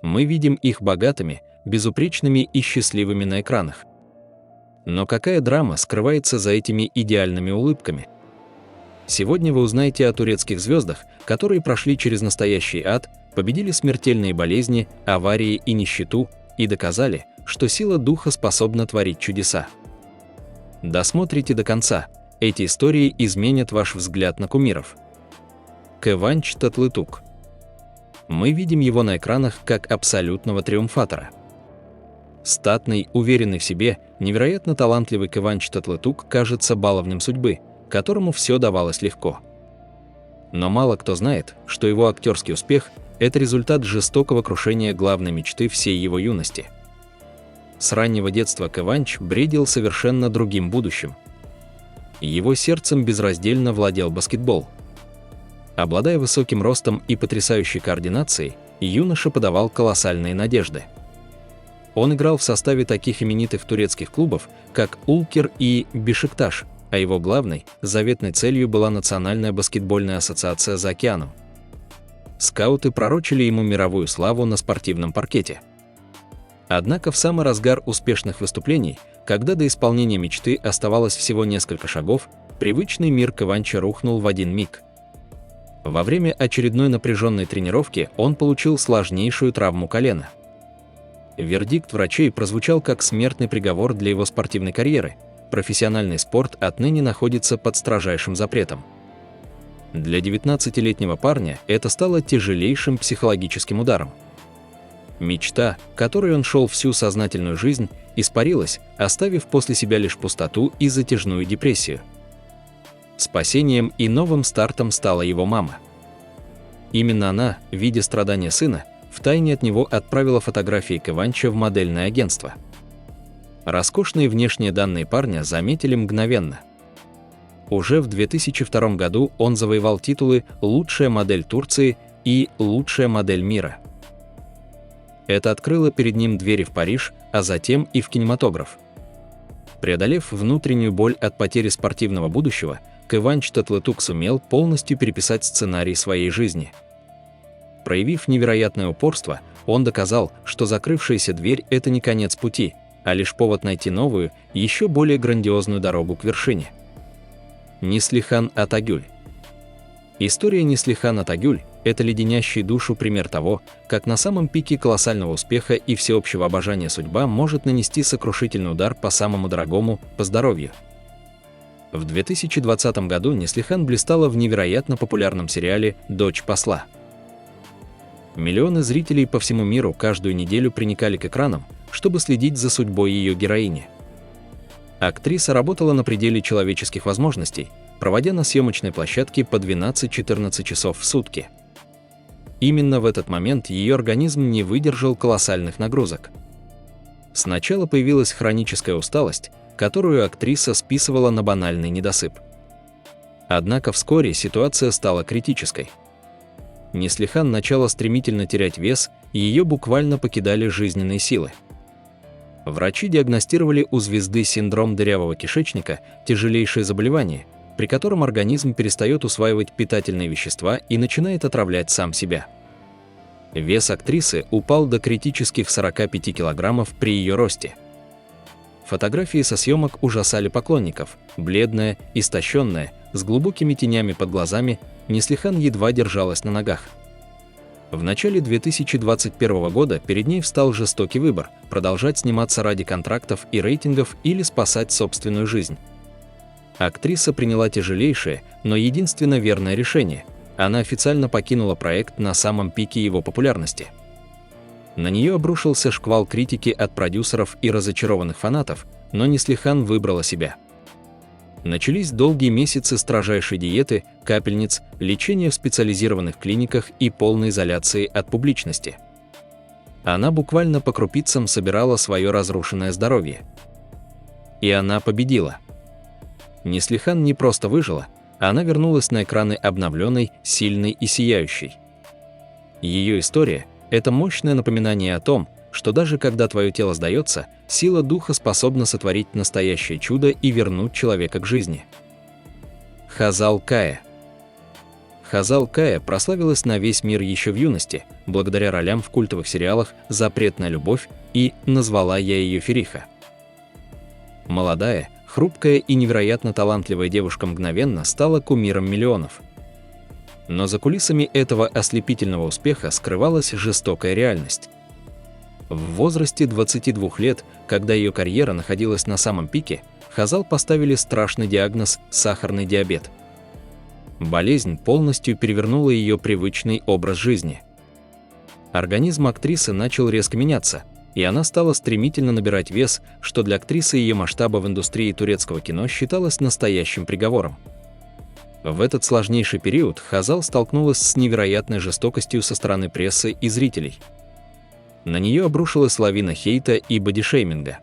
Мы видим их богатыми, безупречными и счастливыми на экранах. Но какая драма скрывается за этими идеальными улыбками? Сегодня вы узнаете о турецких звездах, которые прошли через настоящий ад, победили смертельные болезни, аварии и нищету и доказали, что сила духа способна творить чудеса. Досмотрите до конца. Эти истории изменят ваш взгляд на кумиров. Кыванч Татлытук. Мы видим его на экранах как абсолютного триумфатора. Статный, уверенный в себе, невероятно талантливый Кыванч Татлытук кажется баловнем судьбы, которому все давалось легко. Но мало кто знает, что его актерский успех – это результат жестокого крушения главной мечты всей его юности. С раннего детства Кыванч бредил совершенно другим будущим. Его сердцем безраздельно владел баскетбол. Обладая высоким ростом и потрясающей координацией, юноша подавал колоссальные надежды. Он играл в составе таких именитых турецких клубов, как Улкер и Бешикташ, а его главной, заветной целью была Национальная баскетбольная ассоциация за океаном. Скауты пророчили ему мировую славу на спортивном паркете. Однако в самый разгар успешных выступлений, когда до исполнения мечты оставалось всего несколько шагов, привычный мир Кыванча рухнул в один миг. Во время очередной напряженной тренировки он получил сложнейшую травму колена. Вердикт врачей прозвучал как смертный приговор для его спортивной карьеры. Профессиональный спорт отныне находится под строжайшим запретом. Для 19-летнего парня это стало тяжелейшим психологическим ударом. Мечта, к которой он шел всю сознательную жизнь, испарилась, оставив после себя лишь пустоту и затяжную депрессию. Спасением и новым стартом стала его мама. Именно она, видя страдания сына, втайне от него отправила фотографии Кыванча в модельное агентство. Роскошные внешние данные парня заметили мгновенно. Уже в 2002 году он завоевал титулы «Лучшая модель Турции» и «Лучшая модель мира». Это открыло перед ним двери в Париж, а затем и в кинематограф. Преодолев внутреннюю боль от потери спортивного будущего, Кыванч Татлытук сумел полностью переписать сценарий своей жизни. Проявив невероятное упорство, он доказал, что закрывшаяся дверь – это не конец пути, а лишь повод найти новую, еще более грандиозную дорогу к вершине. Неслихан Атагюль. История Неслихан Атагюль – это леденящий душу пример того, как на самом пике колоссального успеха и всеобщего обожания судьба может нанести сокрушительный удар по самому дорогому – по здоровью. В 2020 году Неслихан блистала в невероятно популярном сериале «Дочь посла». Миллионы зрителей по всему миру каждую неделю приникали к экранам, чтобы следить за судьбой ее героини. Актриса работала на пределе человеческих возможностей, проводя на съемочной площадке по 12-14 часов в сутки. Именно в этот момент ее организм не выдержал колоссальных нагрузок. Сначала появилась хроническая усталость, которую актриса списывала на банальный недосып. Однако вскоре ситуация стала критической. Неслихан начала стремительно терять вес, и ее буквально покидали жизненные силы. Врачи диагностировали у звезды синдром дырявого кишечника, тяжелейшее заболевание, при котором организм перестает усваивать питательные вещества и начинает отравлять сам себя. Вес актрисы упал до критических 45 килограммов при ее росте. Фотографии со съемок ужасали поклонников. Бледная, истощенная, с глубокими тенями под глазами, Неслихан едва держалась на ногах. В начале 2021 года перед ней встал жестокий выбор – продолжать сниматься ради контрактов и рейтингов или спасать собственную жизнь. Актриса приняла тяжелейшее, но единственно верное решение. Она официально покинула проект на самом пике его популярности. На нее обрушился шквал критики от продюсеров и разочарованных фанатов, но Неслихан выбрала себя. Начались долгие месяцы строжайшей диеты, капельниц, лечения в специализированных клиниках и полной изоляции от публичности. Она буквально по крупицам собирала свое разрушенное здоровье. И она победила. Неслихан не просто выжила, она вернулась на экраны обновленной, сильной и сияющей. Ее история – это мощное напоминание о том, что даже когда твое тело сдается, сила духа способна сотворить настоящее чудо и вернуть человека к жизни. Хазал Кая. Хазал Кая прославилась на весь мир еще в юности, благодаря ролям в культовых сериалах «Запретная любовь» и «Назвала я ее Фериха». Молодая, хрупкая и невероятно талантливая девушка мгновенно стала кумиром миллионов. Но за кулисами этого ослепительного успеха скрывалась жестокая реальность. В возрасте 22 лет, когда ее карьера находилась на самом пике, Хазал поставили страшный диагноз – сахарный диабет. Болезнь полностью перевернула ее привычный образ жизни. Организм актрисы начал резко меняться, и она стала стремительно набирать вес, что для актрисы ее масштаба в индустрии турецкого кино считалось настоящим приговором. В этот сложнейший период Хазал столкнулась с невероятной жестокостью со стороны прессы и зрителей. На нее обрушилась лавина хейта и бодишейминга.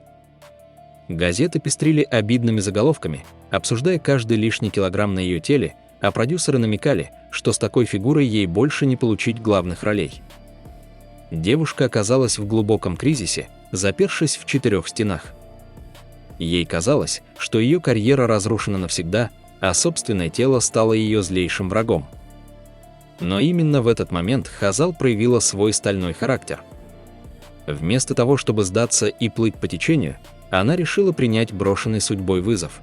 Газеты пестрили обидными заголовками, обсуждая каждый лишний килограмм на ее теле, а продюсеры намекали, что с такой фигурой ей больше не получить главных ролей. Девушка оказалась в глубоком кризисе, запершись в 4 стенах. Ей казалось, что ее карьера разрушена навсегда, а собственное тело стало ее злейшим врагом. Но именно в этот момент Хазал проявила свой стальной характер. Вместо того, чтобы сдаться и плыть по течению, она решила принять брошенный судьбой вызов.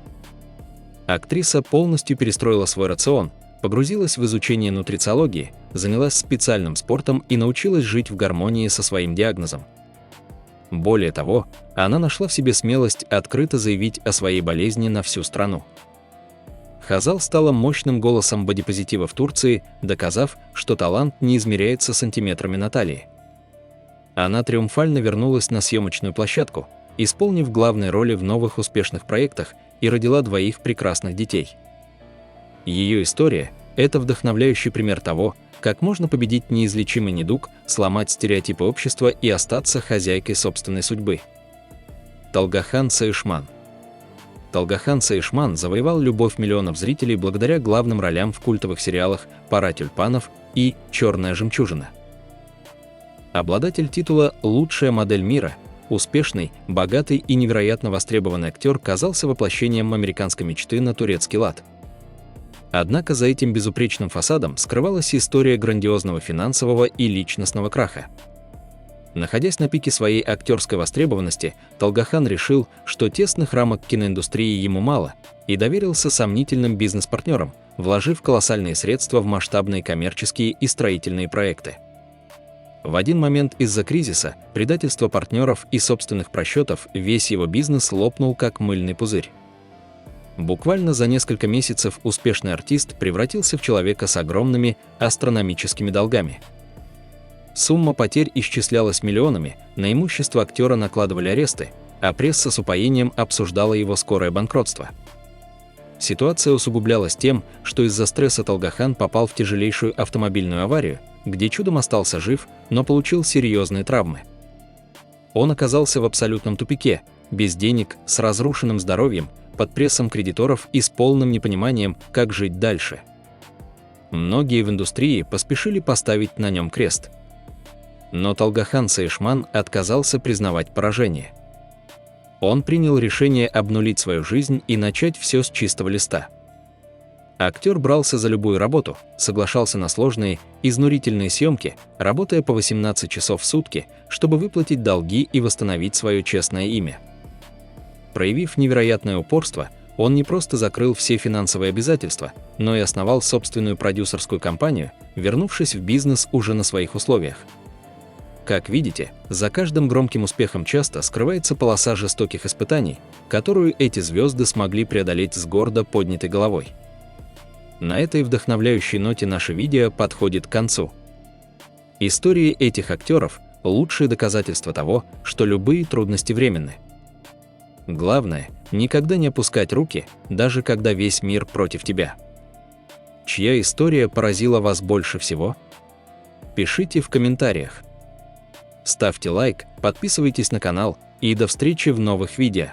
Актриса полностью перестроила свой рацион, погрузилась в изучение нутрициологии, занялась специальным спортом и научилась жить в гармонии со своим диагнозом. Более того, она нашла в себе смелость открыто заявить о своей болезни на всю страну. Хазал стала мощным голосом бодипозитива в Турции, доказав, что талант не измеряется сантиметрами на талии. Она триумфально вернулась на съемочную площадку, исполнив главные роли в новых успешных проектах, и родила 2 прекрасных детей. Ее история – это вдохновляющий пример того, как можно победить неизлечимый недуг, сломать стереотипы общества и остаться хозяйкой собственной судьбы. Талгахан Саишман. Талгахан Саишман завоевал любовь миллионов зрителей благодаря главным ролям в культовых сериалах «Пара тюльпанов» и «Черная жемчужина». Обладатель титула «Лучшая модель мира», успешный, богатый и невероятно востребованный актер казался воплощением американской мечты на турецкий лад. Однако за этим безупречным фасадом скрывалась история грандиозного финансового и личностного краха. Находясь на пике своей актерской востребованности, Талгахан решил, что тесных рамок киноиндустрии ему мало, и доверился сомнительным бизнес-партнерам, вложив колоссальные средства в масштабные коммерческие и строительные проекты. В один момент из-за кризиса, предательства партнеров и собственных просчетов весь его бизнес лопнул как мыльный пузырь. Буквально за несколько месяцев успешный артист превратился в человека с огромными астрономическими долгами. Сумма потерь исчислялась миллионами, на имущество актера накладывали аресты, а пресса с упоением обсуждала его скорое банкротство. Ситуация усугублялась тем, что из-за стресса Талгахан попал в тяжелейшую автомобильную аварию, где чудом остался жив, но получил серьезные травмы. Он оказался в абсолютном тупике, без денег, с разрушенным здоровьем, под прессом кредиторов и с полным непониманием, как жить дальше. Многие в индустрии поспешили поставить на нем крест. Но Талгахан Саишман отказался признавать поражение. Он принял решение обнулить свою жизнь и начать все с чистого листа. Актер брался за любую работу, соглашался на сложные, изнурительные съемки, работая по 18 часов в сутки, чтобы выплатить долги и восстановить свое честное имя. Проявив невероятное упорство, он не просто закрыл все финансовые обязательства, но и основал собственную продюсерскую компанию, вернувшись в бизнес уже на своих условиях. Как видите, за каждым громким успехом часто скрывается полоса жестоких испытаний, которую эти звезды смогли преодолеть с гордо поднятой головой. На этой вдохновляющей ноте наше видео подходит к концу. Истории этих актеров – лучшие доказательства того, что любые трудности временны. Главное – никогда не опускать руки, даже когда весь мир против тебя. Чья история поразила вас больше всего? Пишите в комментариях. Ставьте лайк, подписывайтесь на канал и до встречи в новых видео.